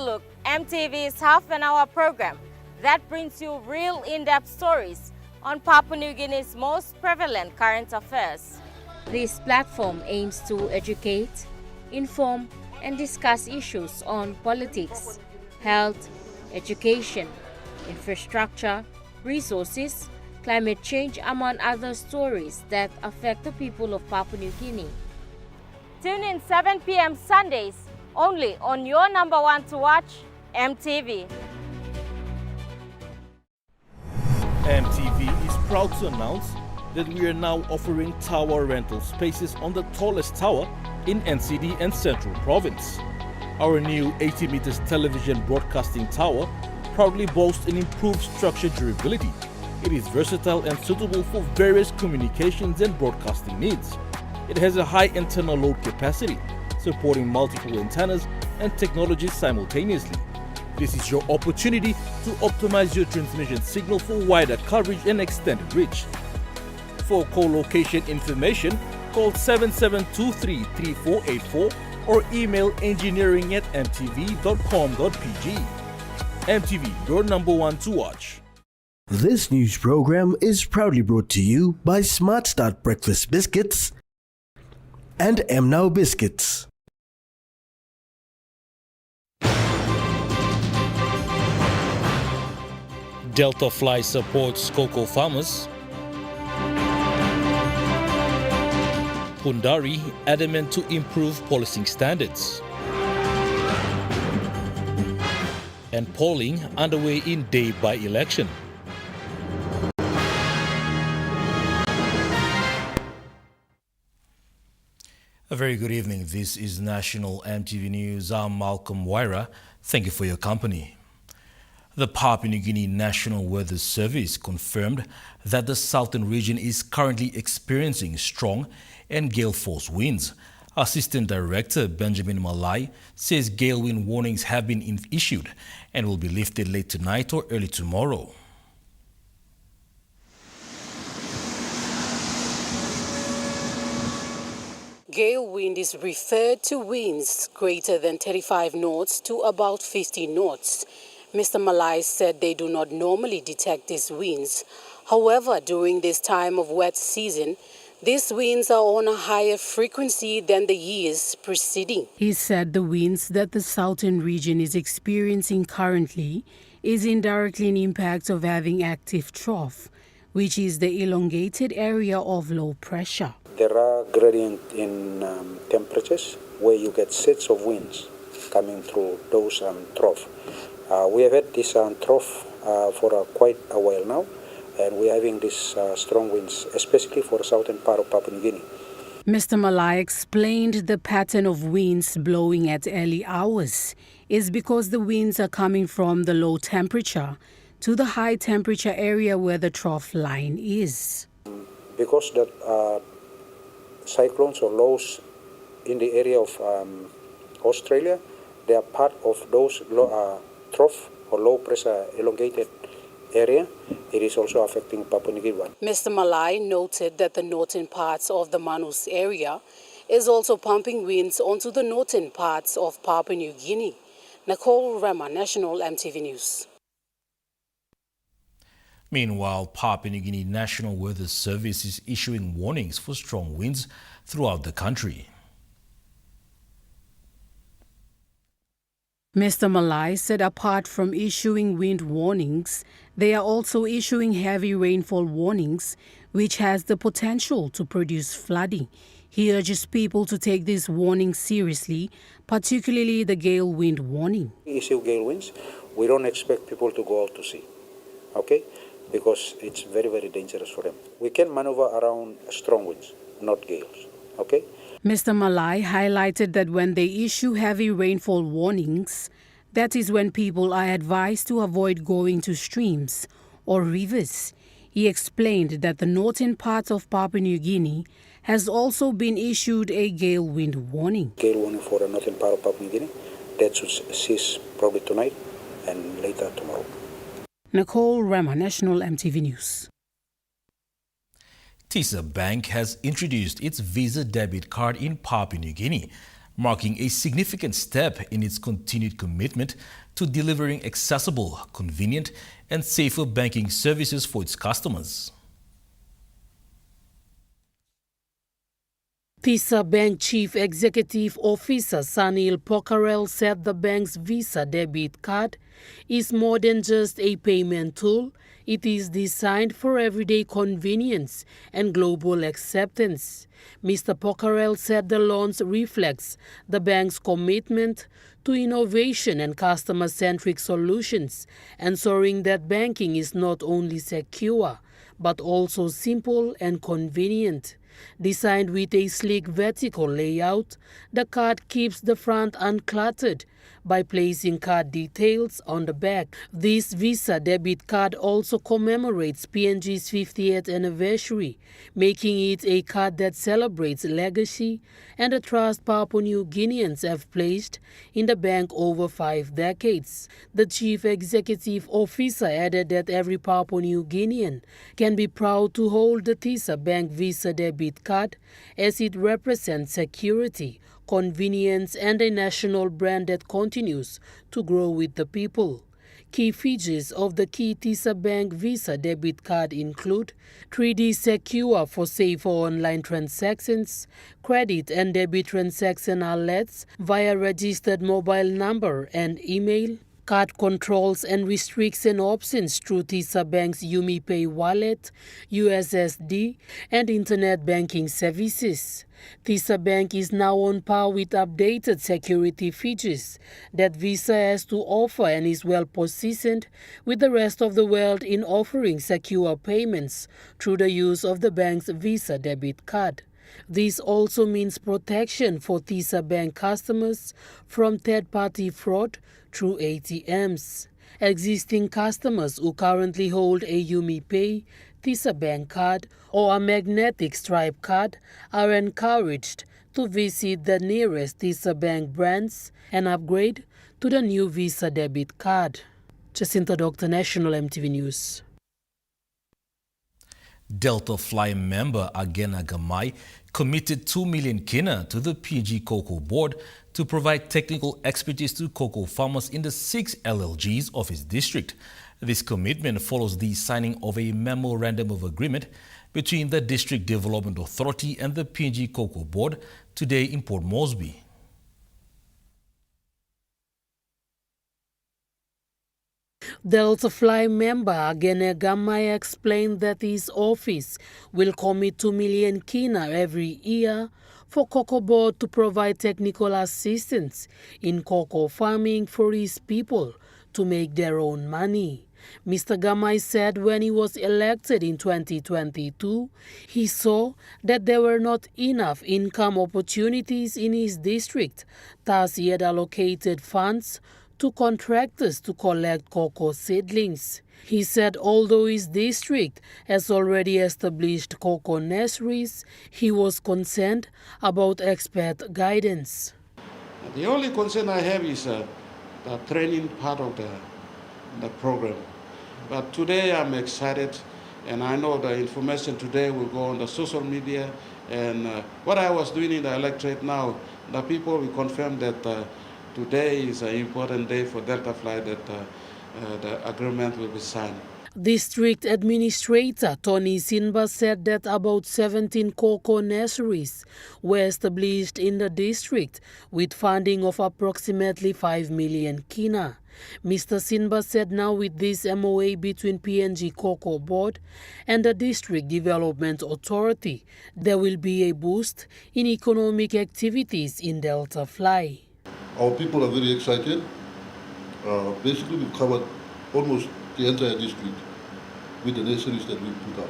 Look, MTV's half-an-hour program that brings you real in-depth stories on Papua New Guinea's most prevalent current affairs. This platform aims to educate, inform, and discuss issues on politics, health, education, infrastructure, resources, climate change, among other stories that affect the people of Papua New Guinea. Tune in 7 p.m. Sundays only on your number one to watch, MTV. EMTV is proud to announce that we are now offering tower rental spaces on the tallest tower in NCD and Central Province. Our new 80 meters television broadcasting tower proudly boasts an improved structure durability. It is versatile and suitable for various communications and broadcasting needs. It has a high internal load capacity, supporting multiple antennas and technologies simultaneously. This is your opportunity to optimize your transmission signal for wider coverage and extended reach. For co-location information, call 7723-3484 or email engineering@mtv.com.pg. MTV, your number one to watch. This news program is proudly brought to you by Smart Start Breakfast Biscuits and Now Biscuits. Delta Fly supports cocoa farmers. Pundari adamant to improve policing standards. And polling underway in day by election. A very good evening. This is National MTV News. I'm Malcolm Waira. Thank you for your company. The Papua New Guinea National Weather Service confirmed that the southern region is currently experiencing strong and gale force winds. Assistant Director Benjamin Malai says gale wind warnings have been issued and will be lifted late tonight or early tomorrow. Gale wind is referred to winds greater than 35 knots to about 50 knots. Mr. Malai said they do not normally detect these winds. However, during this time of wet season, these winds are on a higher frequency than the years preceding. He said the winds that the southern region is experiencing currently is indirectly an impact of having active trough, which is the elongated area of low pressure. There are gradients in temperatures where you get sets of winds coming through those trough. We have had this trough for quite a while now, and we're having these strong winds, especially for the southern part of Papua New Guinea. Mr. Malai explained the pattern of winds blowing at early hours is because the winds are coming from the low temperature to the high temperature area where the trough line is. Because the cyclones or lows in the area of Australia, they are part of those trough or low pressure elongated area. It is also affecting Papua New Guinea. Mr. Malai noted that the northern parts of the Manus area is also pumping winds onto the northern parts of Papua New Guinea. Nicole Rama, National MTV News. Meanwhile, Papua New Guinea National Weather Service is issuing warnings for strong winds throughout the country. Mr. Malai said apart from issuing wind warnings, they are also issuing heavy rainfall warnings, which has the potential to produce flooding. He urges people to take these warnings seriously, particularly the gale wind warning. We issue gale winds. We don't expect people to go out to sea, okay? Because it's very, very dangerous for them. We can maneuver around strong winds, not gales, okay? Mr. Malai highlighted that when they issue heavy rainfall warnings, that is when people are advised to avoid going to streams or rivers. He explained that the northern part of Papua New Guinea has also been issued a gale wind warning. Gale warning for the northern part of Papua New Guinea. That should cease probably tonight and later tomorrow. Nicole Rama, National MTV News. Tisa Bank has introduced its Visa debit card in Papua New Guinea. marking a significant step in its continued commitment to delivering accessible, convenient, and safer banking services for its customers. Tisa Bank Chief Executive Officer Sanil Pokharel said the bank's Visa debit card is more than just a payment tool. It is designed for everyday convenience and global acceptance. Mr. Pokharel said the launch reflects the bank's commitment to innovation and customer-centric solutions, ensuring that banking is not only secure, but also simple and convenient. Designed with a sleek vertical layout, the card keeps the front uncluttered by placing card details on the back. This Visa debit card also commemorates PNG's 50th anniversary, making it a card that celebrates legacy and the trust Papua New Guineans have placed in the bank over 5 decades. The Chief Executive Officer added that every Papua New Guinean can be proud to hold the Tisa Bank Visa debit card as it represents security, convenience, and a national brand that continues to grow with the people. Key features of the key Tisa Bank Visa debit card include 3D secure for safer online transactions, credit and debit transaction alerts via registered mobile number and email, card controls and restriction options through Tisa Bank's UmiPay wallet, USSD, and internet banking services. Tisa Bank is now on par with updated security features that Visa has to offer and is well positioned with the rest of the world in offering secure payments through the use of the bank's Visa debit card. This also means protection for Tisa Bank customers from third-party fraud through ATMs. Existing customers who currently hold a UmiPay, Tisa Bank card, or a magnetic stripe card are encouraged to visit the nearest Tisa Bank branch and upgrade to the new Visa debit card. Jacinta Doctor, National EMTV News. Delta Fly member Agena Gamai committed 2 million kina to the PNG Cocoa Board to provide technical expertise to cocoa farmers in the 6 LLGs of his district. This commitment follows the signing of a memorandum of agreement between the District Development Authority and the PNG Cocoa Board today in Port Moresby. Delta Fly member Agene Gamai explained that his office will commit 2 million kina every year for Cocoa Board to provide technical assistance in cocoa farming for his people to make their own money. Mr. Gamai said when he was elected in 2022, he saw that there were not enough income opportunities in his district. Thus, he had allocated funds to contractors to collect cocoa seedlings. He said although his district has already established cocoa nurseries, he was concerned about expert guidance. The only concern I have is the training part of the program. But today I'm excited, and I know the information today will go on the social media. And what I was doing in the electorate now, the people will confirm that today is an important day for Delta Fly, that the agreement will be signed. District Administrator Tony Sinba said that about 17 cocoa nurseries were established in the district with funding of approximately 5 million kina. Mr. Sinba said now with this MOA between PNG Cocoa Board and the District Development Authority, there will be a boost in economic activities in Delta Fly. Our people are very excited. Basically, we've covered almost the entire district with the nurseries that we put up.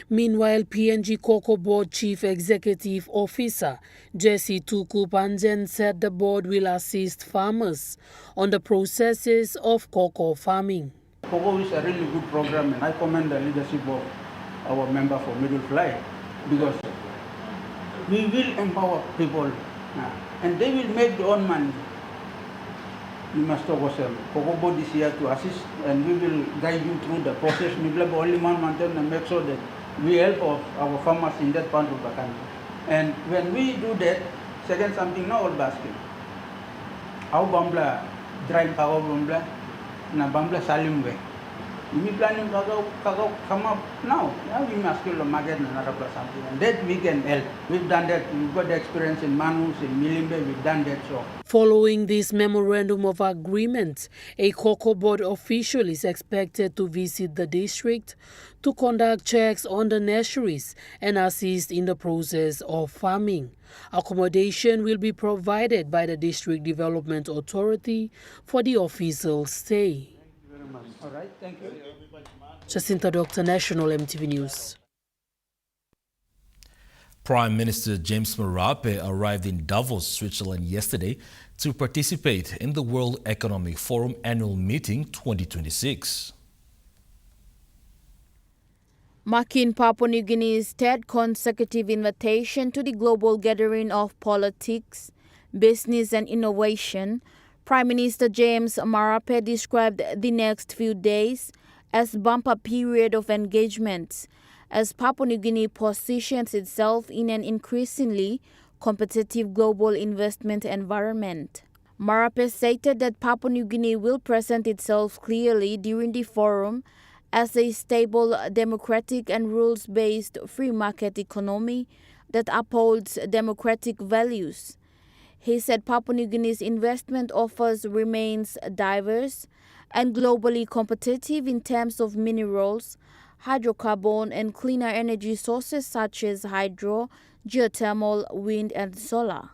Meanwhile, PNG Cocoa Board Chief Executive Officer Jesse Tuku Panjen said the board will assist farmers on the processes of cocoa farming. Cocoa is a really good program, and I commend the leadership of our member for Middle Fly, because we will empower people and they will make their own money. We must talk ourselves. Cocoa Board is here to assist, and we will guide you through the process. We will only maintain and make sure that we help our farmers in that part of the country. And when we do that, Second something na all basket. How bambla drive power bambla na bambla salim we. We planning kagau come up now. Now we must kill the market and another something. And that we can help. We've done that. We've got the experience in Manus, in Milimbe. We've done that. So. Following this memorandum of agreement, a cocoa board official is expected to visit the district to conduct checks on the nurseries and assist in the process of farming. Accommodation will be provided by the District Development Authority for the official stay. All right, thank you. Jacinta Doctor, National EMTV News. Prime Minister James Marape arrived in Davos, Switzerland yesterday to participate in the World Economic Forum Annual Meeting 2026. Marking Papua New Guinea's third consecutive invitation to the global gathering of politics, business and innovation, Prime Minister James Marape described the next few days as bumper period of engagement as Papua New Guinea positions itself in an increasingly competitive global investment environment. Marape stated that Papua New Guinea will present itself clearly during the forum as a stable, democratic and rules-based free market economy that upholds democratic values. He said Papua New Guinea's investment offers remains diverse and globally competitive in terms of minerals, hydrocarbon and cleaner energy sources such as hydro, geothermal, wind and solar.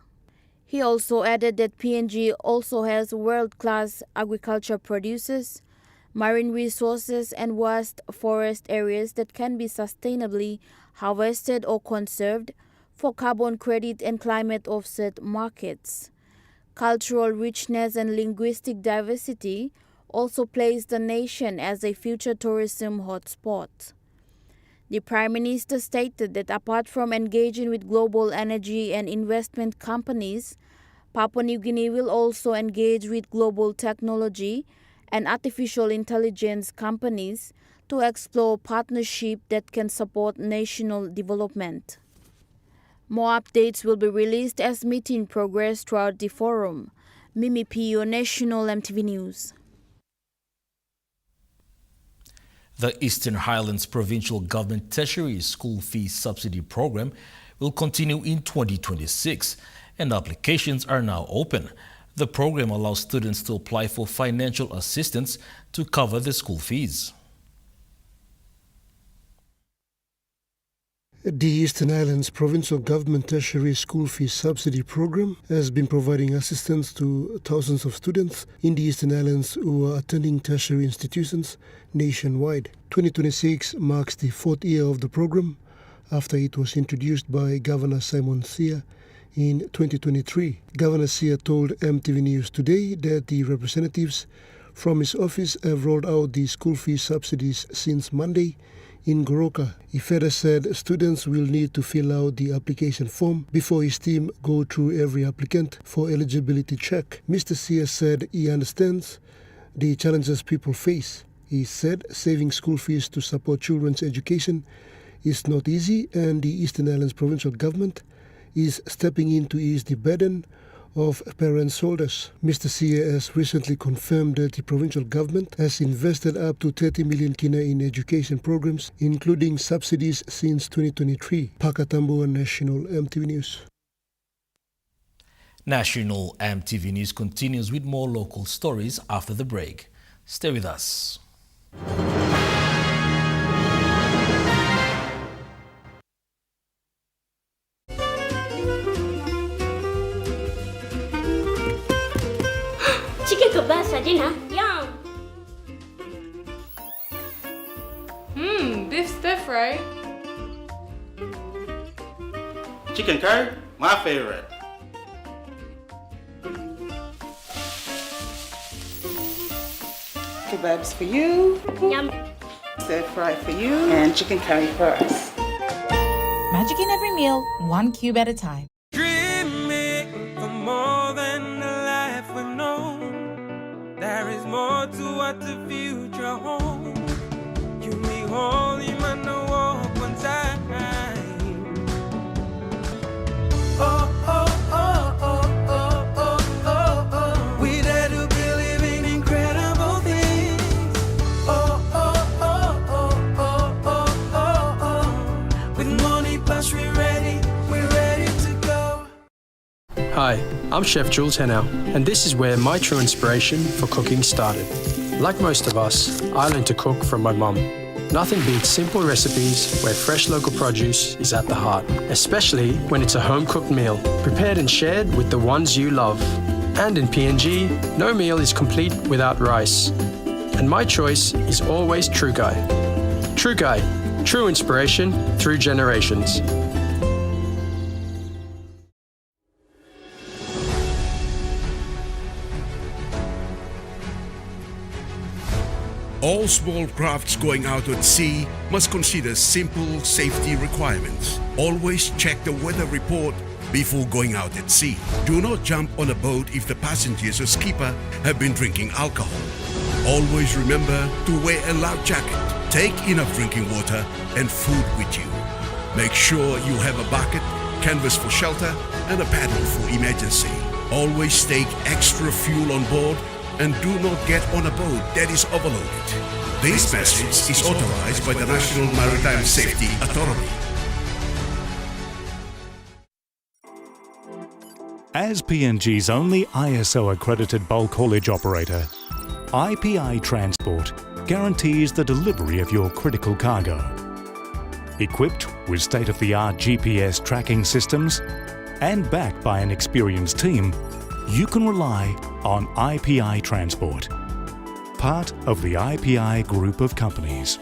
He also added that PNG also has world-class agriculture producers, marine resources and vast forest areas that can be sustainably harvested or conserved for carbon credit and climate offset markets. Cultural richness and linguistic diversity also place the nation as a future tourism hotspot. The Prime Minister stated that apart from engaging with global energy and investment companies, Papua New Guinea will also engage with global technology and artificial intelligence companies to explore partnership that can support national development. More updates will be released as meeting progress throughout the forum. Mimi Pio, National EMTV News. The Eastern Highlands Provincial Government Tertiary School Fee Subsidy Program will continue in 2026, and applications are now open. The program allows students to apply for financial assistance to cover the school fees. The Eastern Highlands Provincial Government Tertiary School Fee Subsidy Program has been providing assistance to thousands of students in the Eastern Highlands who are attending tertiary institutions nationwide. 2026 marks the fourth year of the program after it was introduced by Governor Simon Sia in 2023. Governor Sia told EMTV News today that the representatives from his office have rolled out the school fee subsidies since Monday in Goroka. He further said students will need to fill out the application form before his team go through every applicant for eligibility check. Mr. Sia said he understands the challenges people face. He said saving school fees to support children's education is not easy, and the Eastern Highlands Provincial Government is stepping in to ease the burden of parents' shoulders. Mr. Sia has recently confirmed that the provincial government has invested up to 30 million kina in education programs, including subsidies since 2023. Pakatambo, National EMTV News. National EMTV News continues with more local stories after the break. Stay with us. Chicken kebab for dinner. Yum. Beef stir fry. Chicken curry, my favorite. Kebabs for you. Yum. Stir fry for you. And chicken curry for us. Magic in every meal, one cube at a time. Dreaming for more than the life we've known. There is more to what the future holds. You may hold him and walk one time. Oh, oh, oh. I'm Chef Jules Henao, and this is where my true inspiration for cooking started. Like most of us, I learned to cook from my mum. Nothing beats simple recipes where fresh local produce is at the heart, especially when it's a home-cooked meal, prepared and shared with the ones you love. And in PNG, no meal is complete without rice. And my choice is always True Guy. True Guy, true inspiration through generations. All small crafts going out at sea must consider simple safety requirements. Always check the weather report before going out at sea. Do not jump on a boat if the passengers or skipper have been drinking alcohol. Always remember to wear a life jacket. Take enough drinking water and food with you. Make sure you have a bucket, canvas for shelter, and a paddle for emergency. Always take extra fuel on board and do not get on a boat that is overloaded. This message is authorized by the National Maritime Safety Authority. As PNG's only ISO-accredited bulk haulage operator, IPI Transport guarantees the delivery of your critical cargo. Equipped with state-of-the-art GPS tracking systems and backed by an experienced team, you can rely on IPI Transport, part of the IPI group of companies.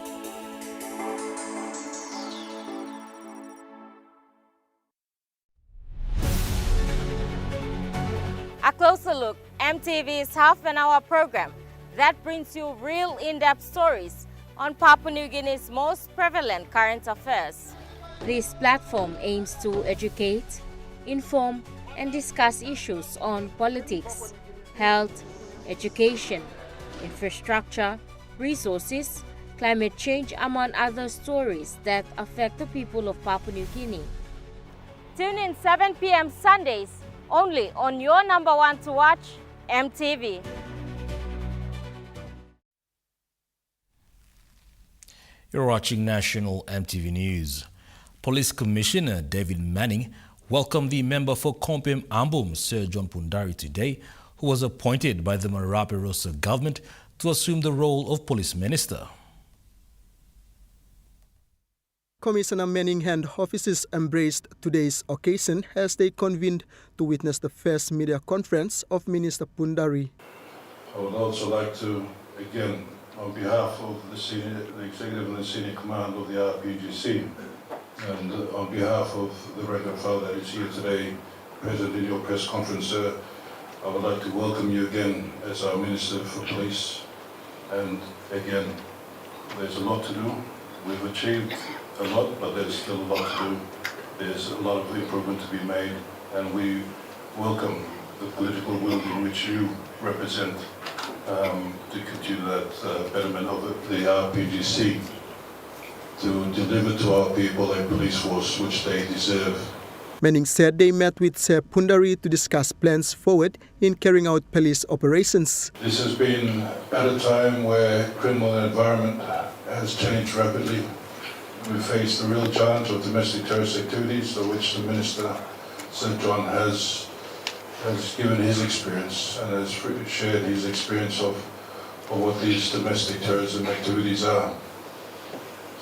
A closer look, EMTV's half-an-hour program that brings you real in-depth stories on Papua New Guinea's most prevalent current affairs. This platform aims to educate, inform, and discuss issues on politics, health, education, infrastructure, resources, climate change, among other stories that affect the people of Papua New Guinea. Tune in 7 p.m. Sundays only on your number one to watch, EMTV. You're watching National EMTV News. Police Commissioner David Manning welcomed the member for Kompem Ambom, Sir John Pundari, today, who was appointed by the Marape Rosa government to assume the role of police minister. Commissioner Manning and officers embraced today's occasion as they convened to witness the first media conference of Minister Pundari. I would also like to, again, on behalf of the Executive and the Senior Command of the RPGC, and on behalf of the regular file that is here today, present in your press conference, sir, I would like to welcome you again as our Minister for Police. And again, there's a lot to do. We've achieved a lot, but there's still a lot to do. There's a lot of improvement to be made, and we welcome the political will in which you represent to continue that betterment of the RPGC, to deliver to our people a police force which they deserve. Manning said they met with Sir Pundari to discuss plans forward in carrying out police operations. This has been at a time where criminal environment has changed rapidly. We face the real challenge of domestic terrorist activities, of which the Minister, Sir John, has given his experience and has shared his experience of what these domestic terrorism activities are,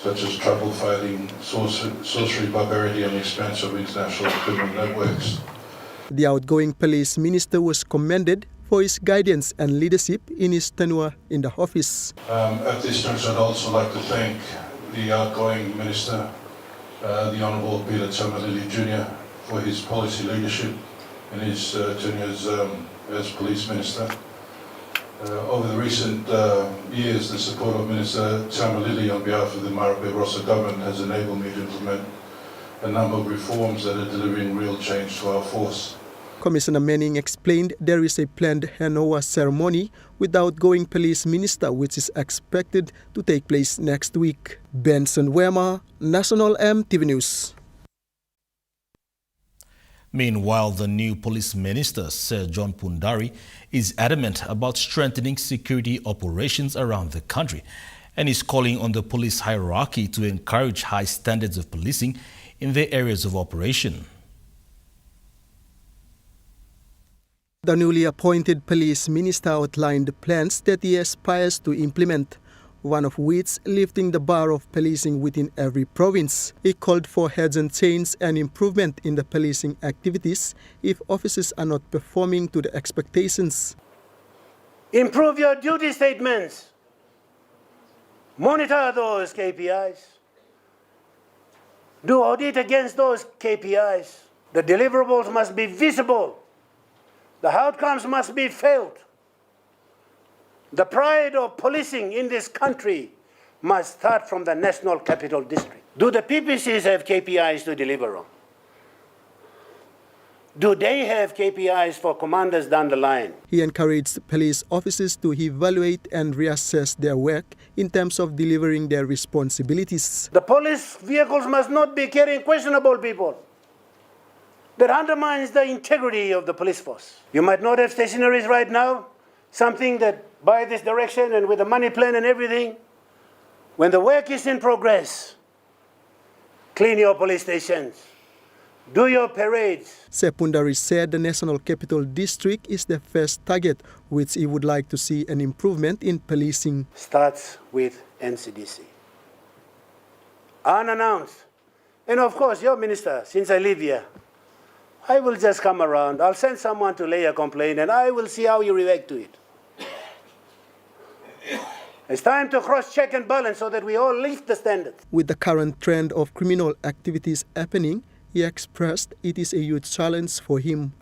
such as trouble fighting, sorcery, barbarity, and the expansion of international criminal networks. The outgoing police minister was commended for his guidance and leadership in his tenure in the office. At this juncture, I'd also like to thank the outgoing minister, the Honourable Peter Tamalili Jr., for his policy leadership in his tenure as police minister. Over the recent years, the support of Minister Tamalili on behalf of the Marape Rosa government has enabled me to implement a number of reforms that are delivering real change to our force. Commissioner Manning explained there is a planned handover ceremony with the outgoing police minister, which is expected to take place next week. Benson Wema, National EMTV News. Meanwhile, the new police minister, Sir John Pundari, is adamant about strengthening security operations around the country and is calling on the police hierarchy to encourage high standards of policing in their areas of operation. The newly appointed police minister outlined plans that he aspires to implement, one of which lifting the bar of policing within every province. He called for heads and chains and improvement in the policing activities if officers are not performing to the expectations. Improve your duty statements. Monitor those KPIs. Do audit against those KPIs. The deliverables must be visible. The outcomes must be felt. The pride of policing in this country must start from the National Capital District. Do the PPCs have KPIs to deliver on? Do they have KPIs for commanders down the line? He encouraged police officers to evaluate and reassess their work in terms of delivering their responsibilities. The police vehicles must not be carrying questionable people. That undermines the integrity of the police force. You might not have stationaries right now, something that by this direction and with the money plan and everything. When the work is in progress, clean your police stations, do your parades. Sepundari said the National Capital District is the first target, which he would like to see an improvement in policing. Starts with NCDC. Unannounced. And of course, your minister, since I live here, I will just come around. I'll send someone to lay a complaint and I will see how you react to it. It's time to cross-check and balance so that we all lift the standards. With the current trend of criminal activities happening, he expressed it is a huge challenge for him.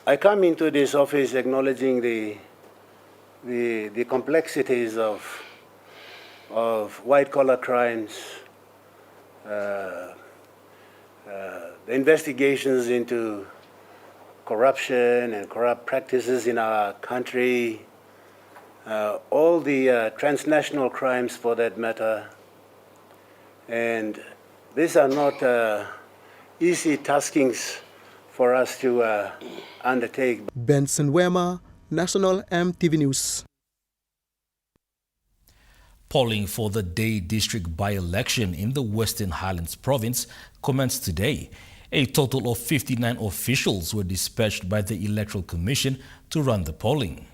I come into this office acknowledging the complexities of white-collar crimes, the investigations into corruption and corrupt practices in our country, all the transnational crimes for that matter. And these are not easy taskings for us to undertake. Benson Wema, National EMTV News. Polling for the Day District by-election in the Western Highlands Province commenced today. A total of 59 officials were dispatched by the Electoral Commission to run the polling.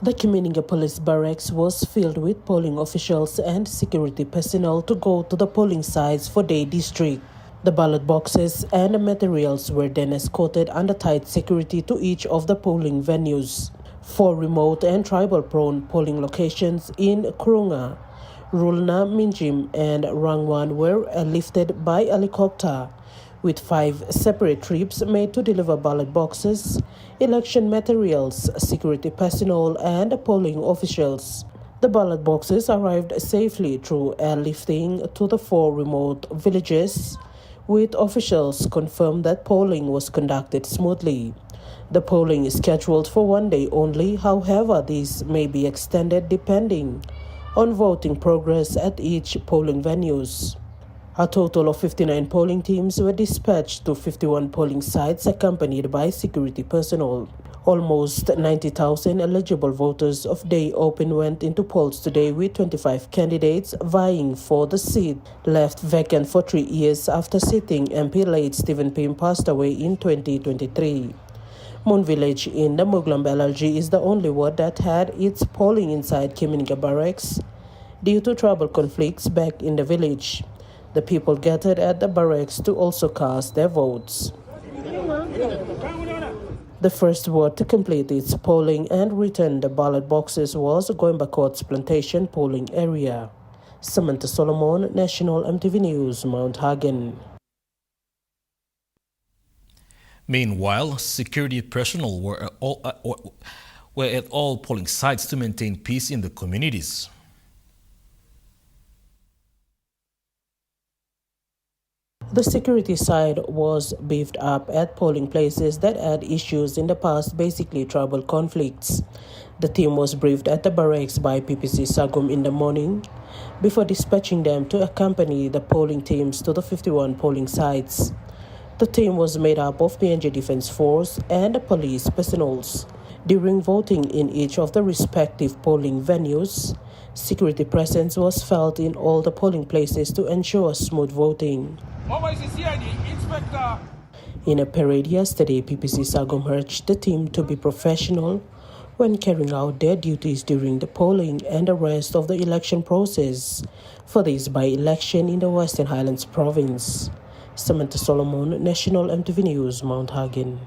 The Kiminga Police Barracks was filled with polling officials and security personnel to go to the polling sites for Day District. The ballot boxes and materials were then escorted under tight security to each of the polling venues. 4 remote and tribal-prone polling locations in Kurunga, Rulna, Minjim and Rangwan were lifted by helicopter, with 5 separate trips made to deliver ballot boxes, election materials, security personnel and polling officials. The ballot boxes arrived safely through airlifting to the 4 remote villages, with officials confirmed that polling was conducted smoothly. The polling is scheduled for 1 day only, however, this may be extended depending on voting progress at each polling venues. A total of 59 polling teams were dispatched to 51 polling sites accompanied by security personnel. Almost 90,000 eligible voters of Day Open went into polls today, with 25 candidates vying for the seat left vacant for 3 years after sitting MP late Stephen Pym passed away in 2023. Moon Village in the Muglam LLG is the only ward that had its polling inside Kiminga Barracks due to tribal conflicts back in the village. The people gathered at the barracks to also cast their votes. The first ward to complete its polling and return the ballot boxes was Goimba Court's Plantation polling area. Samantha Solomon, National EMTV News, Mount Hagen. Meanwhile, security personnel were at all polling sites to maintain peace in the communities. The security side was beefed up at polling places that had issues in the past, basically tribal conflicts. The team was briefed at the barracks by PPC Sagum in the morning before dispatching them to accompany the polling teams to the 51 polling sites. The team was made up of PNG Defence Force and police personnel. During voting in each of the respective polling venues, security presence was felt in all the polling places to ensure smooth voting. In a parade yesterday, PPC Sagom urged the team to be professional when carrying out their duties during the polling and the rest of the election process for this by-election in the Western Highlands province. Samantha Solomon, National EMTV News, Mount Hagen.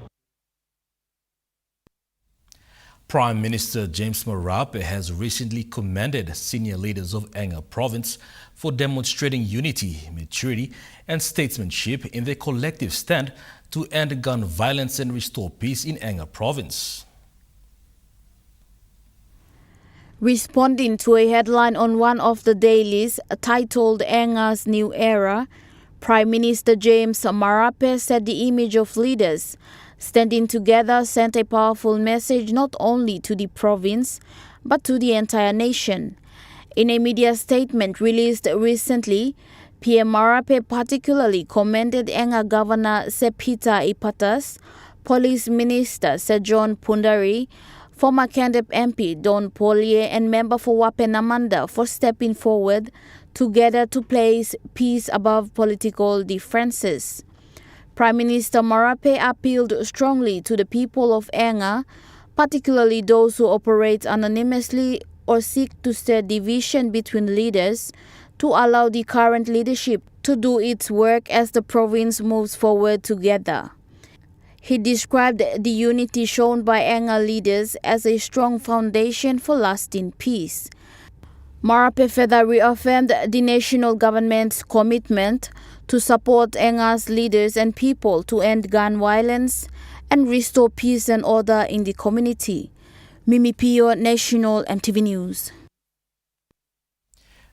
Prime Minister James Marape has recently commended senior leaders of Enga province for demonstrating unity, maturity and statesmanship in their collective stand to end gun violence and restore peace in Enga province. Responding to a headline on one of the dailies titled Enga's New Era, Prime Minister James Marape said the image of leaders standing together sent a powerful message not only to the province but to the entire nation. In a media statement released recently, PM Marape particularly commended Enga Governor Sepita Ipatas, Police Minister Sir John Pundari, former Kandep MP Don Polier and member for Wapenamanda for stepping forward together to place peace above political differences. Prime Minister Marape appealed strongly to the people of Enga, particularly those who operate anonymously or seek to stir division between leaders, to allow the current leadership to do its work as the province moves forward together. He described the unity shown by Enga leaders as a strong foundation for lasting peace. Marape further reaffirmed the national government's commitment to support Enga's leaders and people to end gun violence and restore peace and order in the community. Mimi Pio, National EMTV News.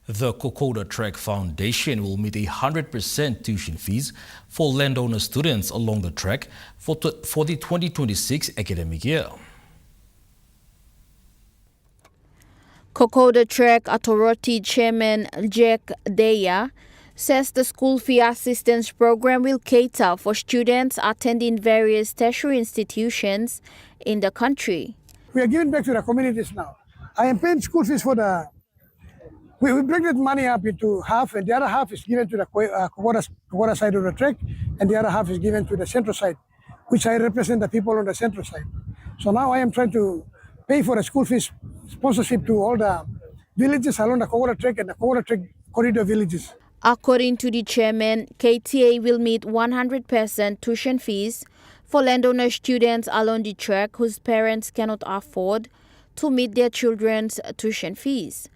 The Kokoda Track Foundation will meet 100% tuition fees for landowner students along the track for the 2026 academic year. Kokoda Track Authority Chairman Jack Deya says the school fee assistance program will cater for students attending various tertiary institutions in the country. We are giving back to the communities now. I am paying school fees for the... We break that money up into half, and the other half is given to the Kokoda side of the track, and the other half is given to the central side, which I represent the people on the central side. So now I am trying to pay for the school fees sponsorship to all the villages along the Kokoda track and the Kokoda track corridor villages. According to the chairman, KTA will meet 100% tuition fees for landowner students along the track whose parents cannot afford to meet their children's tuition fees,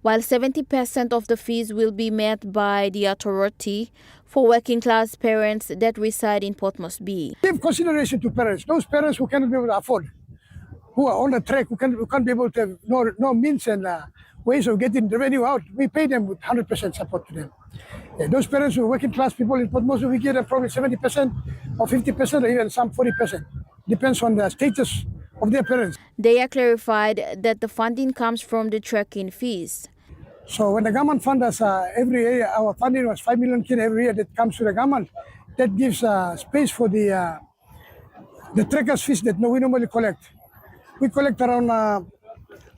while 70% of the fees will be met by the authority for working-class parents that reside in Port Moresby. Give consideration to parents, those parents who cannot be able to afford, who are on the track, who can't be able to have no means and ways of getting revenue out. We pay them with 100% support to them. Those parents who are working class people in Port Moresby, we give them probably 70% or 50% or even some 40%. Depends on the status of their parents. They are clarified that the funding comes from the trekking fees. So when the government funds us every year, our funding was 5 million kina every year that comes to the government. That gives space for the trekkers fees that we normally collect. We collect around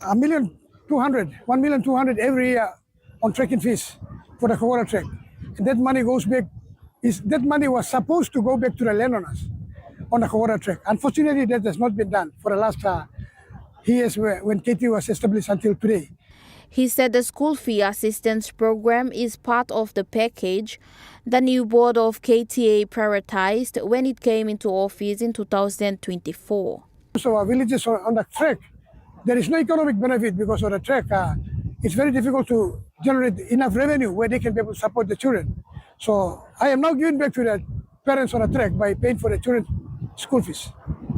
1,200,000 every year on trekking fees for the Kokoda track. And that money goes back, that money was supposed to go back to the landowners on the Kokoda track. Unfortunately, that has not been done for the last years when KT was established until today. He said the school fee assistance program is part of the package the new board of KTA prioritized when it came into office in 2024. So our villages on the track, there is no economic benefit because of the track. It's very difficult to generate enough revenue where they can be able to support the children. So I am now giving back to the parents on the track by paying for the children's school fees,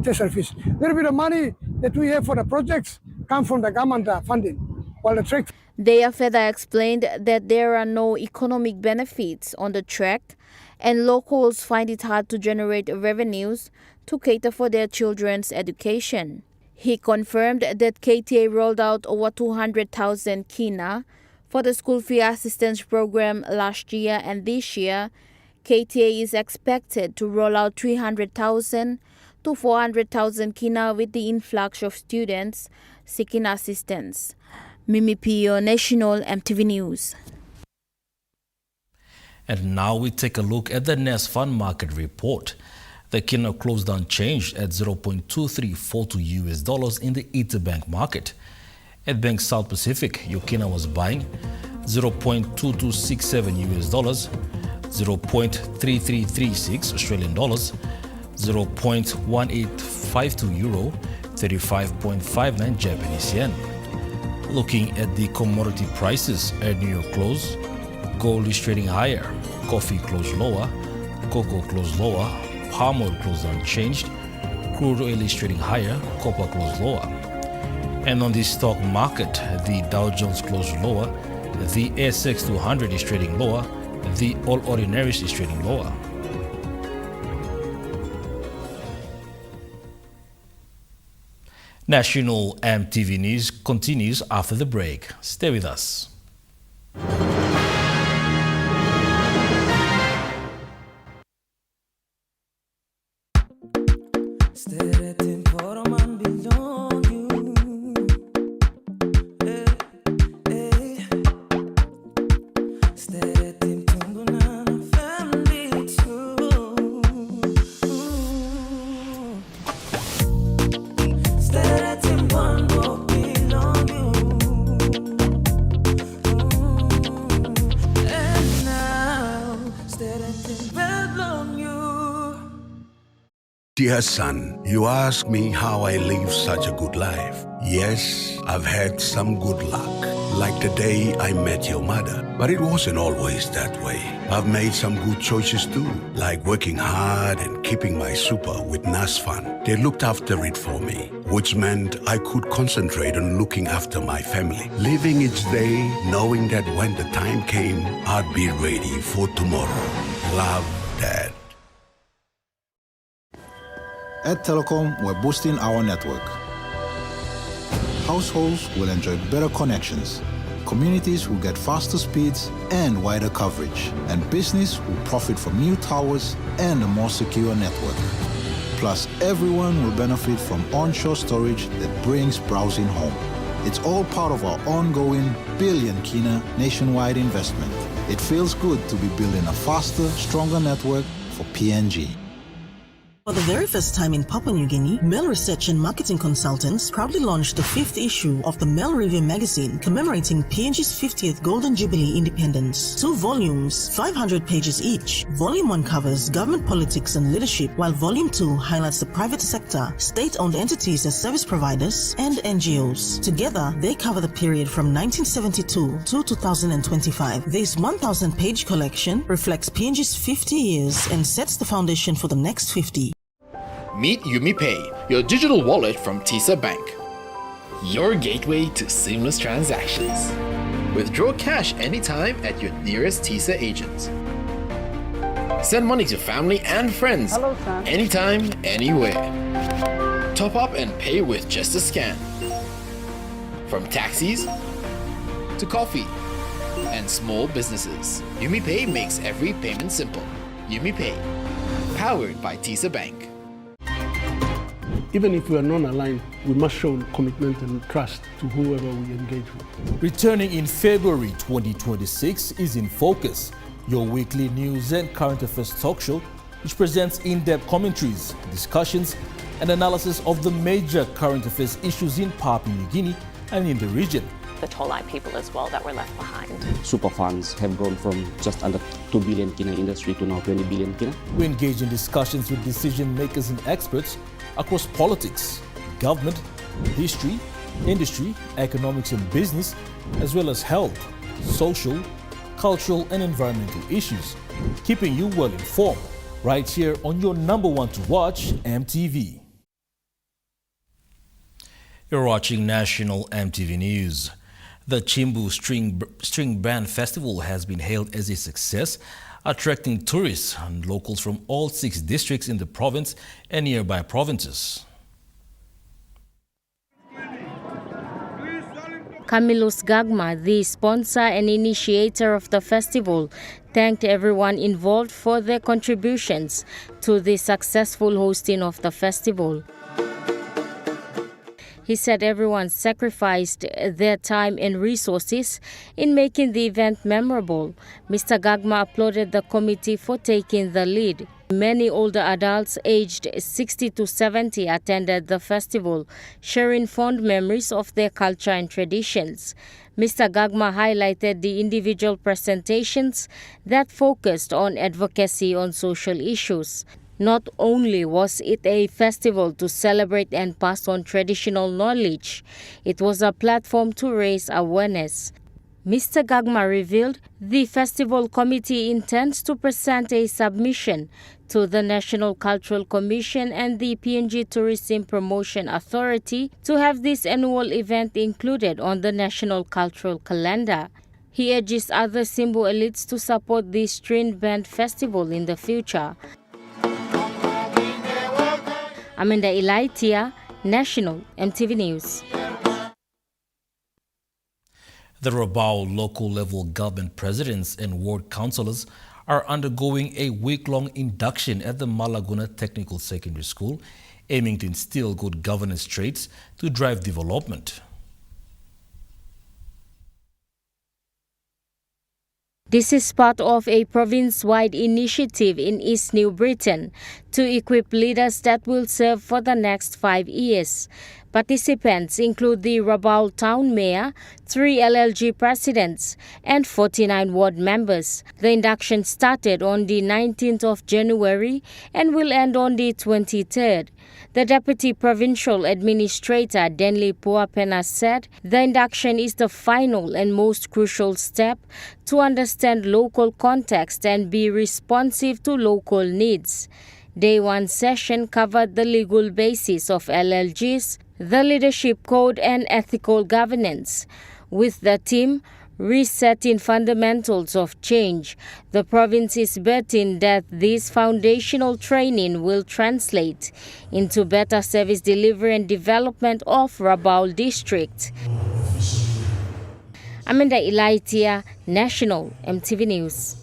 tertiary fees. A little bit of money that we have for the projects come from the government funding, while the track... They have further explained that there are no economic benefits on the track and locals find it hard to generate revenues to cater for their children's education. He confirmed that KTA rolled out over 200,000 kina for the school fee assistance program last year, and this year KTA is expected to roll out 300,000 to 400,000 kina with the influx of students seeking assistance. Mimi Pio, National EMTV News. And now we take a look at the NASFAN market report. The kina closed unchanged at $0.2342 US in the interbank market. At Bank South Pacific, your kina was buying $0.2267 US, 0.3336 Australian dollars, 0.1852 euro, 35.59 Japanese yen. Looking at the commodity prices at New York close, gold is trading higher, coffee closed lower, cocoa closed lower, palm oil closed unchanged, crude oil is trading higher, copper closed lower. And on the stock market, the Dow Jones closed lower, the ASX 200 is trading lower, the All Ordinaries is trading lower. National EMTV News continues after the break. Stay with us. Dear son, you ask me how I live such a good life. Yes, I've had some good luck, like the day I met your mother. But it wasn't always that way. I've made some good choices too, like working hard and keeping my super with NASFAN. They looked after it for me, which meant I could concentrate on looking after my family. Living each day, knowing that when the time came, I'd be ready for tomorrow. Love, Dad. At Telecom, we're boosting our network. Households will enjoy better connections. Communities will get faster speeds and wider coverage. And business will profit from new towers and a more secure network. Plus, everyone will benefit from onshore storage that brings browsing home. It's all part of our ongoing billion kina nationwide investment. It feels good to be building a faster, stronger network for PNG. For the very first time in Papua New Guinea, Mel Research and Marketing Consultants proudly launched the 5th issue of the Mel Review magazine commemorating PNG's 50th Golden Jubilee independence. 2 volumes, 500 pages each. Volume 1 covers government politics and leadership, while Volume 2 highlights the private sector, state-owned entities as service providers, and NGOs. Together, they cover the period from 1972 to 2025. This 1,000-page collection reflects PNG's 50 years and sets the foundation for the next 50. Meet UmiPay, your digital wallet from Tisa Bank. Your gateway to seamless transactions. Withdraw cash anytime at your nearest Tisa agent. Send money to family and friends anytime, anywhere. Top up and pay with just a scan. From taxis to coffee and small businesses, UmiPay makes every payment simple. UmiPay, powered by Tisa Bank. Even if we are non-aligned, we must show commitment and trust to whoever we engage with. Returning in February 2026 is In Focus, your weekly news and current affairs talk show, which presents in-depth commentaries, discussions, and analysis of the major current affairs issues in Papua New Guinea and in the region. The Tolai people as well that were left behind. Super funds have grown from just under 2 billion kina industry to now 20 billion kina. We engage in discussions with decision makers and experts across politics, government, history, industry, economics and business, as well as health, social, cultural and environmental issues, keeping you well informed right here on your number one to watch, EMTV. You're watching National EMTV News. The Chimbu String Band Festival has been hailed as a success, attracting tourists and locals from all 6 districts in the province and nearby provinces. Camillus Gagma, the sponsor and initiator of the festival, thanked everyone involved for their contributions to the successful hosting of the festival. He said everyone sacrificed their time and resources in making the event memorable. Mr. Gagma applauded the committee for taking the lead. Many older adults aged 60 to 70 attended the festival, sharing fond memories of their culture and traditions. Mr. Gagma highlighted the individual presentations that focused on advocacy on social issues. Not only was it a festival to celebrate and pass on traditional knowledge, it was a platform to raise awareness. Mr. Gagma revealed the festival committee intends to present a submission to the National Cultural Commission and the PNG Tourism Promotion Authority to have this annual event included on the National Cultural Calendar. He urges other Simbu elites to support this string band festival in the future. Amanda Ilaitia, National EMTV News. The Rabaul local level government presidents and ward councillors are undergoing a week-long induction at the Malaguna Technical Secondary School, aiming to instill good governance traits to drive development. This is part of a province-wide initiative in East New Britain to equip leaders that will serve for the next 5 years. Participants include the Rabaul Town Mayor, 3 LLG presidents, and 49 ward members. The induction started on the 19th of January and will end on the 23rd. The Deputy Provincial Administrator, Denley Puapena, said the induction is the final and most crucial step to understand local context and be responsive to local needs. Day 1 session covered the legal basis of LLGs, the leadership code and ethical governance. With the team resetting fundamentals of change, the province is betting that this foundational training will translate into better service delivery and development of Rabaul District. Amanda Ilaitia, National EMTV News.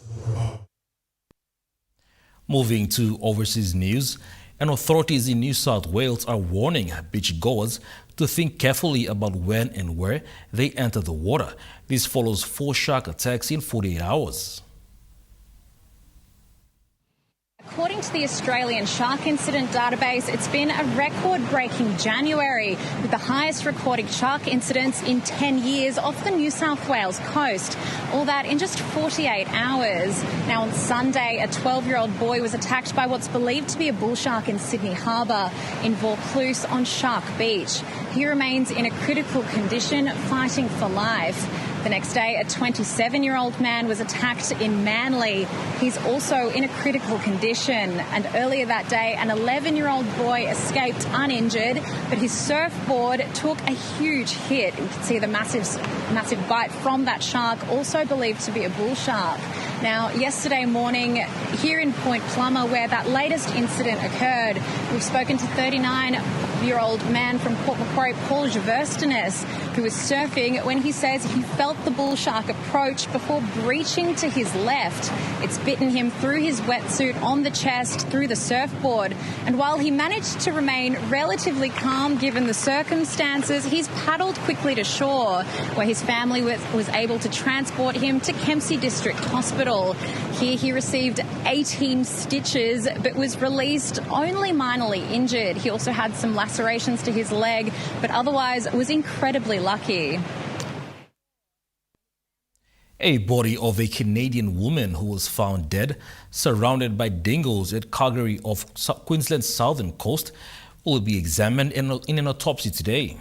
Moving to overseas news, and authorities in New South Wales are warning beachgoers to think carefully about when and where they enter the water. This follows 4 shark attacks in 48 hours. According to the Australian Shark Incident Database, it's been a record-breaking January with the highest recorded shark incidents in 10 years off the New South Wales coast. All that in just 48 hours. Now on Sunday, a 12-year-old boy was attacked by what's believed to be a bull shark in Sydney Harbour in Vaucluse on Shark Beach. He remains in a critical condition, fighting for life. The next day, a 27-year-old man was attacked in Manly. He's also in a critical condition. And earlier that day, an 11-year-old boy escaped uninjured, but his surfboard took a huge hit. You can see the massive bite from that shark, also believed to be a bull shark. Now, yesterday morning, here in Point Plummer, where that latest incident occurred, we've spoken to 39-year-old man from Port Macquarie, Paul Javerstinis, who was surfing when he says he felt the bull shark approach before breaching to his left. It's bitten him through his wetsuit, on the chest, through the surfboard. And while he managed to remain relatively calm given the circumstances, he's paddled quickly to shore, where his family was able to transport him to Kempsey District Hospital. Here he received 18 stitches but was released only minorly injured. He also had some lacerations to his leg, but otherwise was incredibly lucky. A body of a Canadian woman who was found dead, surrounded by dingoes at Calgary off Queensland's southern coast, will be examined in an autopsy today.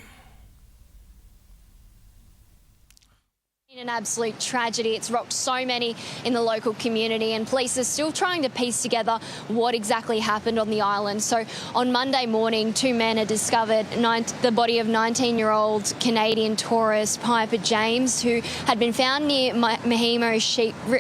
An absolute tragedy. It's rocked so many in the local community, and police are still trying to piece together what exactly happened on the island. So on Monday morning, 2 men had discovered the body of 19-year-old Canadian tourist Piper James, who had been found near Mahimo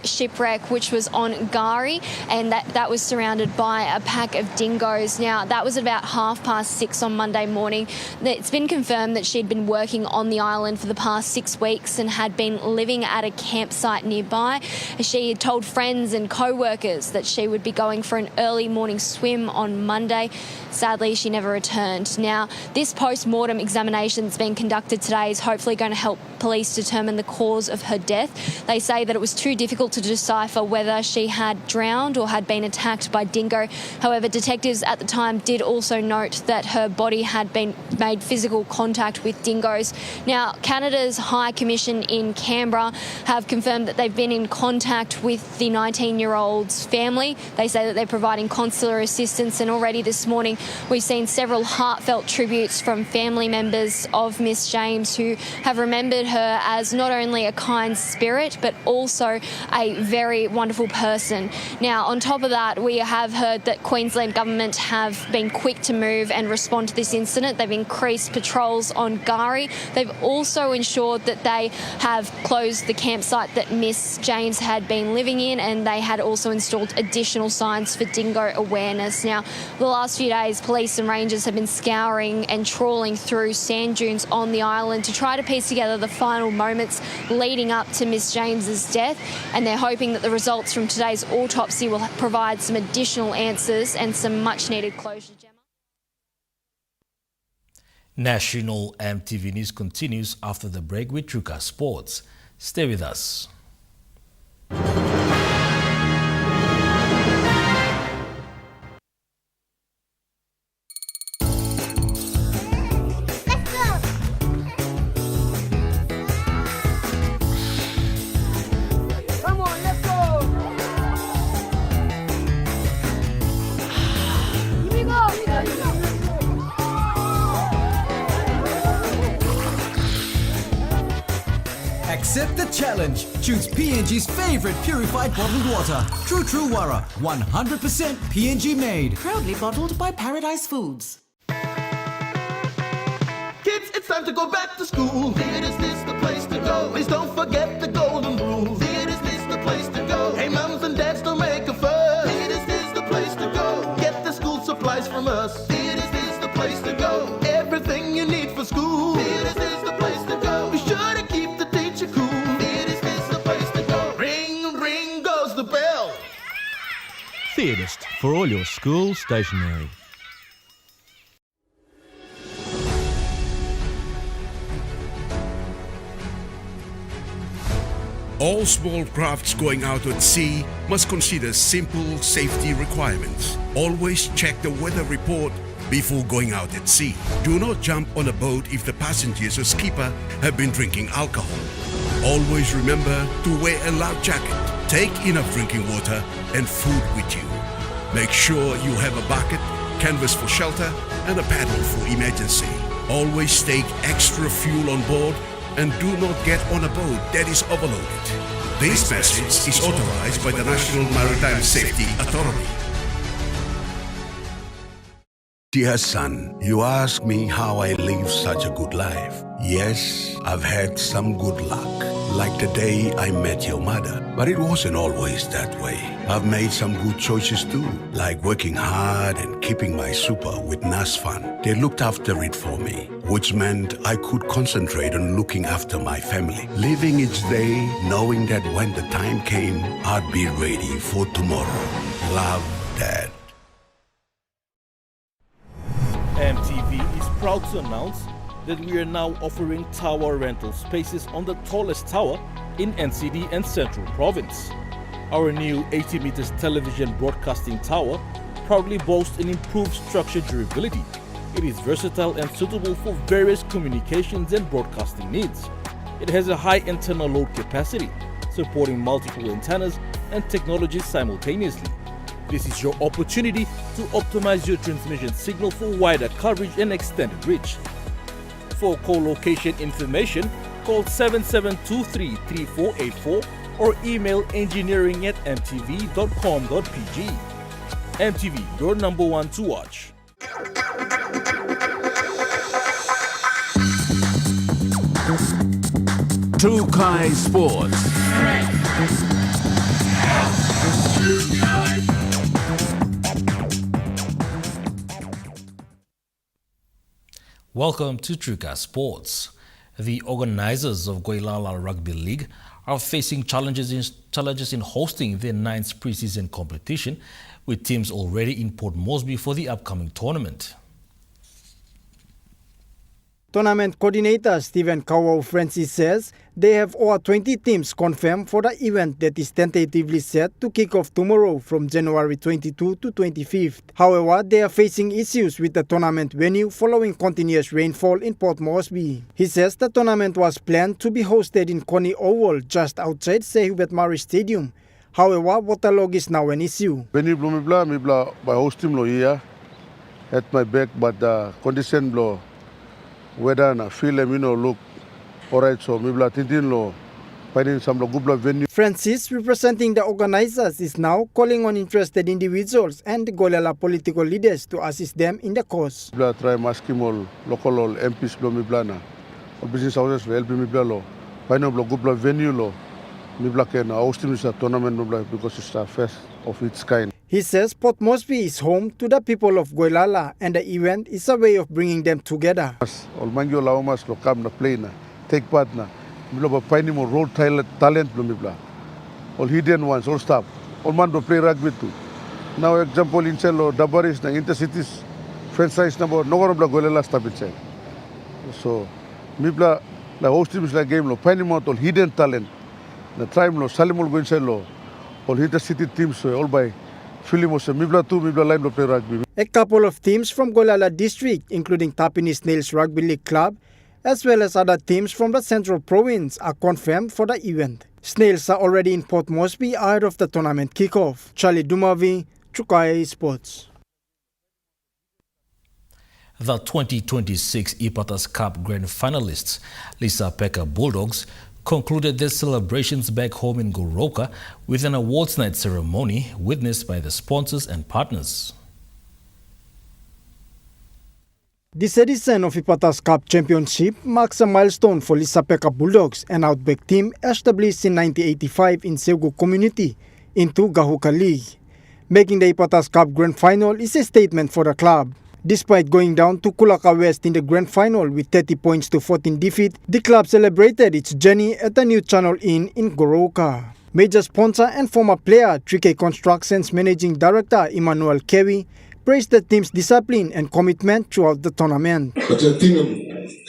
shipwreck, which was on Gari, and that was surrounded by a pack of dingoes. Now, that was about 6:30 on Monday morning. It's been confirmed that she'd been working on the island for the past 6 weeks and had been living at a campsite nearby. She had told friends and co-workers that she would be going for an early morning swim on Monday. Sadly, she never returned. Now, this post-mortem examination that's being conducted today is hopefully going to help police determine the cause of her death. They say that it was too difficult to decipher whether she had drowned or had been attacked by dingo. However, detectives at the time did also note that her body had been made physical contact with dingoes. Now, Canada's High Commission in Canberra have confirmed that they've been in contact with the 19-year-old's family. They say that they're providing consular assistance, and already this morning we've seen several heartfelt tributes from family members of Miss James who have remembered her as not only a kind spirit but also a very wonderful person. Now, on top of that, we have heard that Queensland government have been quick to move and respond to this incident. They've increased patrols on Gari. They've also ensured that they have closed the campsite that Miss James had been living in, and they had also installed additional signs for dingo awareness. Now, the last few days, police and rangers have been scouring and trawling through sand dunes on the island to try to piece together the final moments leading up to Miss James's death, and they're hoping that the results from today's autopsy will provide some additional answers and some much-needed closure. National EMTV News continues after the break with Truka Sports. Stay with us. Accept the challenge. Choose PNG's favorite purified bottled water. True Wara, 100% PNG made. Proudly bottled by Paradise Foods. Kids, it's time to go back to school. Theaters, this the place to go. Please don't forget the golden rule. Theaters, this the place to go. Hey, mums and dads, don't make a fuss. Theaters, this the place to go. Get the school supplies from us. Theaters, this the place to go. Everything you need for school. Theaters, this the place to go. Be sure to keep the teacher cool. Theaters, this the place to go. Ring, ring goes the bell. Theatist, for all your school stationery. All small crafts going out at sea must consider simple safety requirements. Always check the weather report before going out at sea. Do not jump on a boat if the passengers or skipper have been drinking alcohol. Always remember to wear a life jacket. Take enough drinking water and food with you. Make sure you have a bucket, canvas for shelter, and a paddle for emergency. Always take extra fuel on board and do not get on a boat that is overloaded. This message is authorized by the National Maritime Safety Authority. Dear son, you ask me how I live such a good life. Yes, I've had some good luck, like the day I met your mother. But it wasn't always that way. I've made some good choices too, like working hard and keeping my super with NAS Fund. They looked after it for me, which meant I could concentrate on looking after my family. Living each day, knowing that when the time came, I'd be ready for tomorrow. Love, Dad. EMTV is proud to announce that we are now offering tower rental spaces on the tallest tower in NCD and Central Province. Our new 80 meters television broadcasting tower proudly boasts an improved structure durability. It is versatile and suitable for various communications and broadcasting needs. It has a high internal load capacity, supporting multiple antennas and technologies simultaneously. This is your opportunity to optimize your transmission signal for wider coverage and extended reach. For co-location information, call 7723-3484 or email engineering@mtv.com.pg. MTV, your number one to watch. Trukai Sports. Welcome to Truka Sports. The organizers of Goilala Rugby League are facing challenges in hosting their 9th preseason competition, with teams already in Port Moresby for the upcoming tournament. Tournament coordinator Stephen Kawo Francis says they have over 20 teams confirmed for the event that is tentatively set to kick off tomorrow from January 22 to 25th. However, they are facing issues with the tournament venue following continuous rainfall in Port Moresby. He says the tournament was planned to be hosted in Coney Oval just outside Sir Hubert Murray Stadium. However, waterlog is now an issue. Venue blow by hosting lo here at my back, but the condition blow weather na feel look alright, so maybe tintin lo finding some good venue. Francis, representing the organizers, is now calling on interested individuals and Golala political leaders to assist them in the cause. Try asking all local MPs blow na all business houses help me lo find a good venue lo can hosting this tournament because it's the first of its kind. He says Port Moresby is home to the people of Goilala and the event is a way of bringing them together. All mangyo laumas lo come na play na take part na mibla finding more road talent lo mibla all hidden ones all staff all man do play rugby too. Now example in Chelo Dabaris na intercities franchise na bo no bla Goilala staff in. So mibla la hosting is la game lo finding more all hidden talent na time lo salimol go in Chelo all intercity teams all by a couple of teams from Golala district, including Tapini Snails Rugby League Club, as well as other teams from the Central Province, are confirmed for the event. Snails are already in Port Moresby ahead of the tournament kickoff. Charlie Dumavi, Chukai Sports. The 2026 Ipatas Cup Grand Finalists, Lisa Peka Bulldogs, concluded their celebrations back home in Goroka with an awards night ceremony witnessed by the sponsors and partners. This edition of Ipatas Cup Championship marks a milestone for Lisapeka Bulldogs, an outback team established in 1985 in Segu community into Gahuka League. Making the Ipatas Cup Grand Final is a statement for the club. Despite going down to Kulaka West in the Grand Final with 30 points to 14 defeat, the club celebrated its journey at the new Channel Inn in Goroka. Major sponsor and former player 3K Constructions Managing Director Emmanuel Kewi praised the team's discipline and commitment throughout the tournament. But the team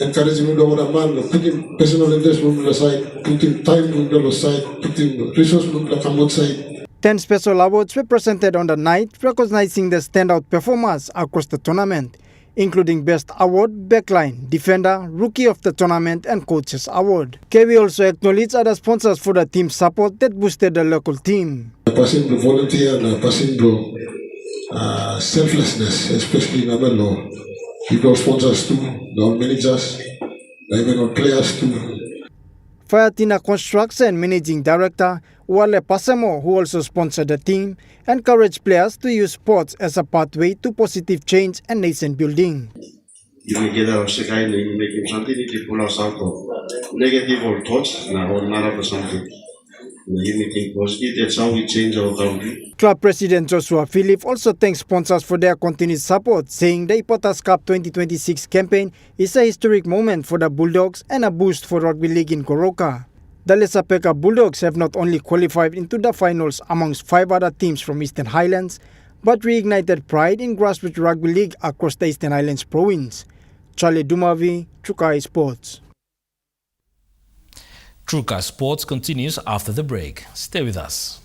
encouraging me to man, putting personal investment aside, putting time aside, putting resources outside. 10 special awards were presented on the night, recognizing the standout performers across the tournament, including Best Award, Backline, Defender, Rookie of the Tournament and Coaches Award. Kewi also acknowledged other sponsors for the team's support that boosted the local team. Passing the volunteer and passing the selflessness, especially in Amelo. People sponsors too, the managers, even on players too. Fayatina Construction Managing Director Wale Pasamo, who also sponsored the team, encouraged players to use sports as a pathway to positive change and nation building. You may get out of second and making something if you pull us out of negative or thoughts and all manner of something. Anything positive, that's how we change our country. Club President Joshua Philip also thanks sponsors for their continued support, saying the Ipatas Cup 2026 campaign is a historic moment for the Bulldogs and a boost for Rugby League in Goroka. The Lesapeka Bulldogs have not only qualified into the finals amongst 5 other teams from Eastern Highlands, but reignited pride in grassroots rugby league across the Eastern Highlands province. Charlie Dumavi, Chukai Sports. Trukai Sports continues after the break. Stay with us.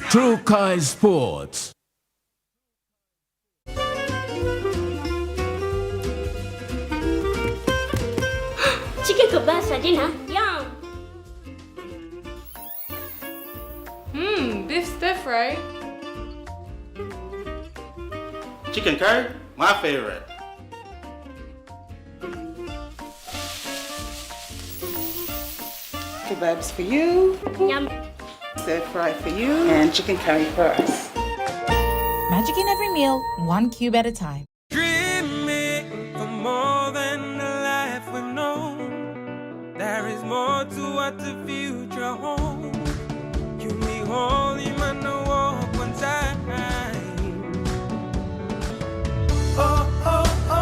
Trukai Sports. Chicken kebab dinner. Yum. Beef stir fry. Chicken curry, my favorite. Kebabs for you. Yum. Stir fry for you. And chicken curry for us. Magic in every meal, one cube at a time. Dreaming for more than the life we've known. There is more to what the future holds. You be holy, man, no walk one time. Oh, oh, oh.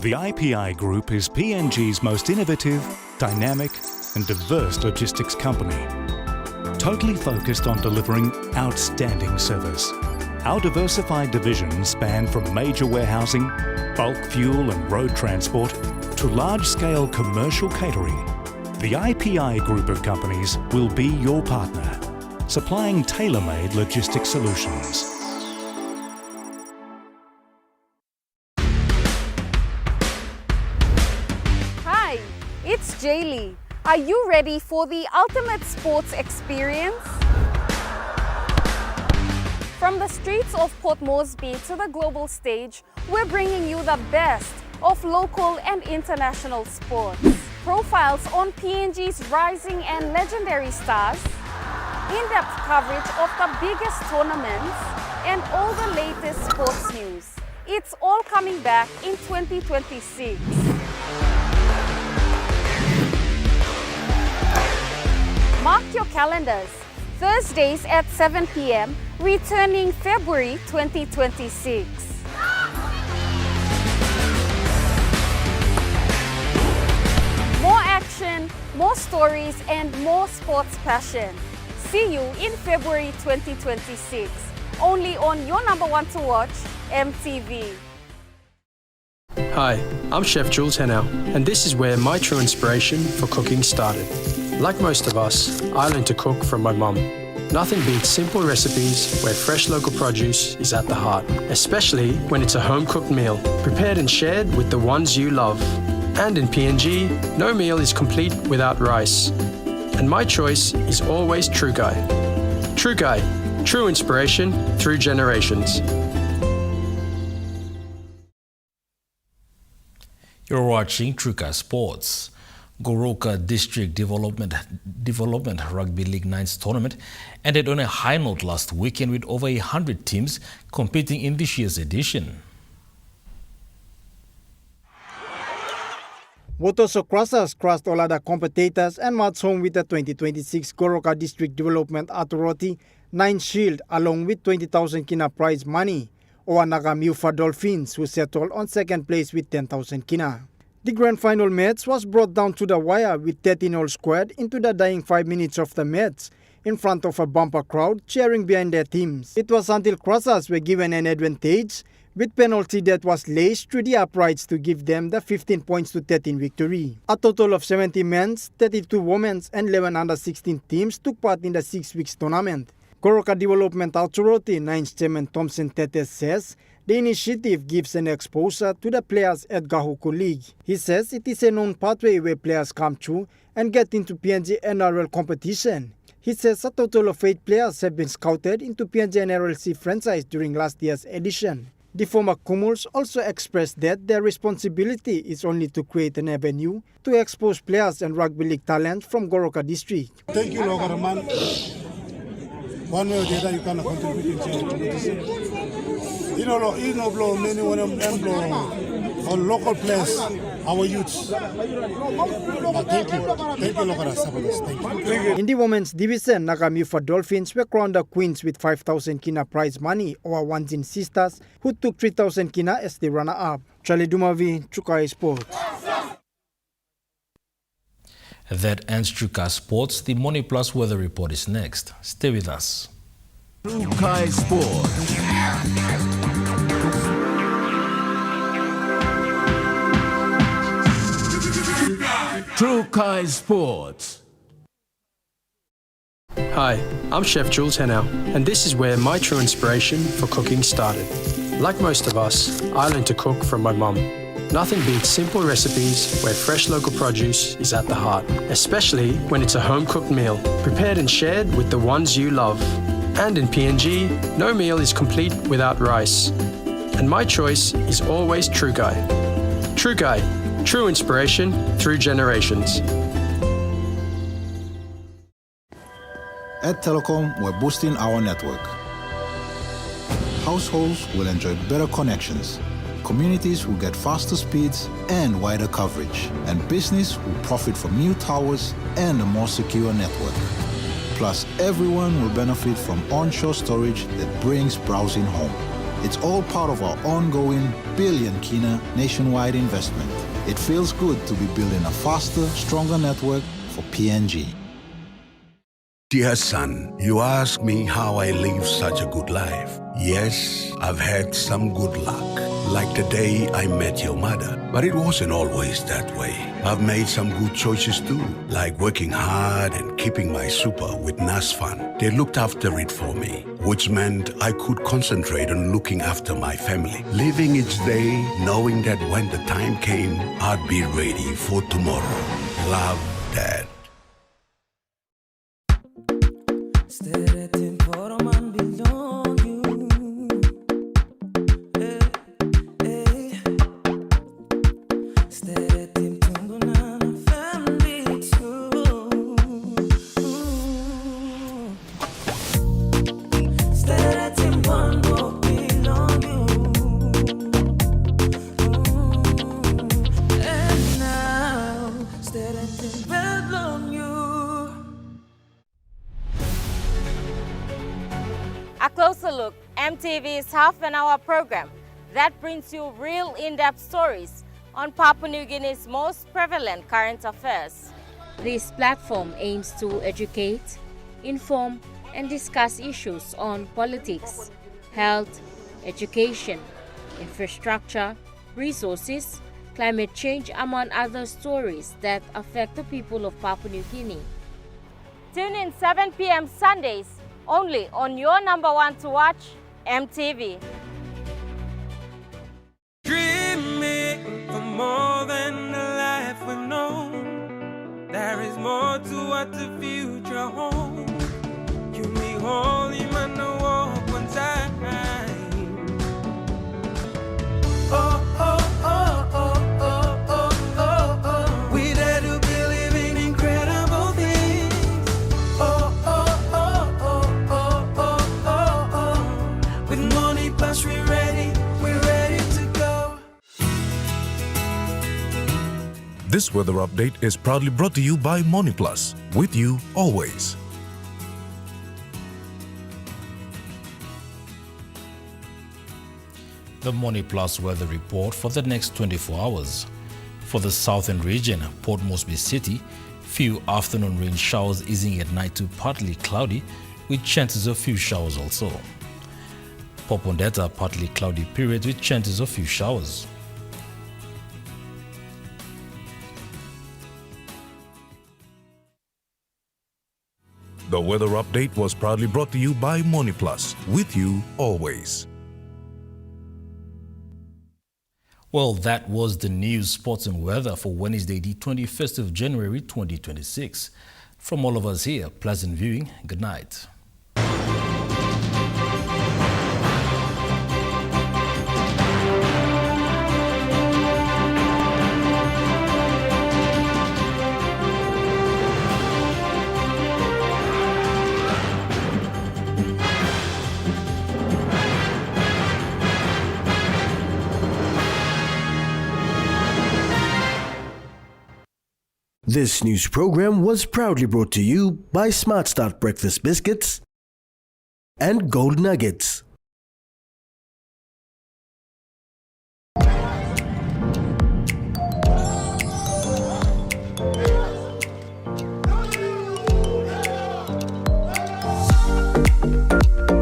The IPI Group is PNG's most innovative, dynamic and diverse logistics company, totally focused on delivering outstanding service. Our diversified divisions span from major warehousing, bulk fuel and road transport to large-scale commercial catering. The IPI Group of companies will be your partner, supplying tailor-made logistics solutions. Hi, it's Jaylee. Are you ready for the ultimate sports experience? From the streets of Port Moresby to the global stage, we're bringing you the best of local and international sports. Profiles on PNG's rising and legendary stars, in-depth coverage of the biggest tournaments, and all the latest sports news. It's all coming back in 2026. Mark your calendars. Thursdays at 7 p.m, returning February 2026. More action, more stories, and more sports passion. See you in February 2026. Only on your number one to watch, EMTV. Hi, I'm Chef Jules Henao, and this is where my true inspiration for cooking started. Like most of us, I learned to cook from my mum. Nothing beats simple recipes where fresh local produce is at the heart, especially when it's a home-cooked meal, prepared and shared with the ones you love. And in PNG, no meal is complete without rice. And my choice is always True Guy. True Guy, true inspiration through generations. You're watching True Guy Sports. Goroka District Development Rugby League 9's tournament ended on a high note last weekend with over 100 teams competing in this year's edition. Wotoso Crushers crushed all other competitors and marched home with the 2026 Goroka District Development Authority 9 Shield along with 20,000 kina prize money. Oanaga Milford Dolphins, who settled on second place with 10,000 kina. The grand final match was brought down to the wire with 13-all squared into the dying 5 minutes of the match in front of a bumper crowd cheering behind their teams. It was until Crushers were given an advantage with penalty that was laced through the uprights to give them the 15 points to 13 victory. A total of 70 men's, 32 women's and 11 under-16 teams took part in the 6 weeks tournament. Goroka Development Authority 9's Chairman Thompson Tetes says the initiative gives an exposure to the players at Gahuku League. He says it is a known pathway where players come through and get into PNG NRL competition. He says a total of 8 players have been scouted into PNG NRLC franchise during last year's edition. The former Kumuls also expressed that their responsibility is only to create an avenue to expose players and rugby league talent from Goroka District. Thank you, Logaraman. One way or the other, you can contribute in the competition. You know, blow many one of them blow for local players, our youths. Thank you, Logaras. Thank you. In the women's division, Nagami for Dolphins were crowned the queens with 5,000 kina prize money over Wanjin sisters, who took 3,000 kina as the runner-up. Charlie Dumavi, Chukai Sports. That ends Chuka Sports. The Money Plus weather report is next. Stay with us. Chukai Sports. Chukai Sports. Hi, I'm Chef Jules Henao, and this is where my true inspiration for cooking started. Like most of us, I learned to cook from my mum. Nothing beats simple recipes where fresh local produce is at the heart, especially when it's a home-cooked meal, prepared and shared with the ones you love. And in PNG, no meal is complete without rice. And my choice is always True Guy. True Guy, true inspiration through generations. At Telecom, we're boosting our network. Households will enjoy better connections. Communities will get faster speeds and wider coverage. And business will profit from new towers and a more secure network. Plus, everyone will benefit from onshore storage that brings browsing home. It's all part of our ongoing billion kina nationwide investment. It feels good to be building a faster, stronger network for PNG. Dear son, you ask me how I live such a good life. Yes, I've had some good luck, like the day I met your mother. But it wasn't always that way. I've made some good choices too, like working hard and keeping my super with NASFAN. They looked after it for me, which meant I could concentrate on looking after my family, living each day knowing that when the time came, I'd be ready for tomorrow. Love, Dad. A closer look, EMTV's half-an-hour program that brings you real in-depth stories on Papua New Guinea's most prevalent current affairs. This platform aims to educate, inform, and discuss issues on politics, health, education, infrastructure, resources, climate change, among other stories that affect the people of Papua New Guinea. Tune in 7 p.m. Sundays only on your number one to watch, EMTV. Dreaming for more than the life we've known. There is more to what the future holds. You me holy man, no walk one time. Oh, oh, oh, oh, oh, oh, oh, oh. We dare to believe in incredible things. Oh, oh, oh, oh, oh, oh, oh, oh. With money plus we're ready to go. This weather update is proudly brought to you by Money Plus, with you always. The Money Plus weather report for the next 24 hours. For the southern region, Port Moresby City, few afternoon rain showers easing at night to partly cloudy, with chances of few showers also. Popondetta, partly cloudy period with chances of few showers. The weather update was proudly brought to you by Money Plus, with you always. Well, that was the news, sports and weather for Wednesday, the 21st of January 2026. From all of us here, pleasant viewing. Good night. This news program was proudly brought to you by Smart Start Breakfast Biscuits and Gold Nuggets.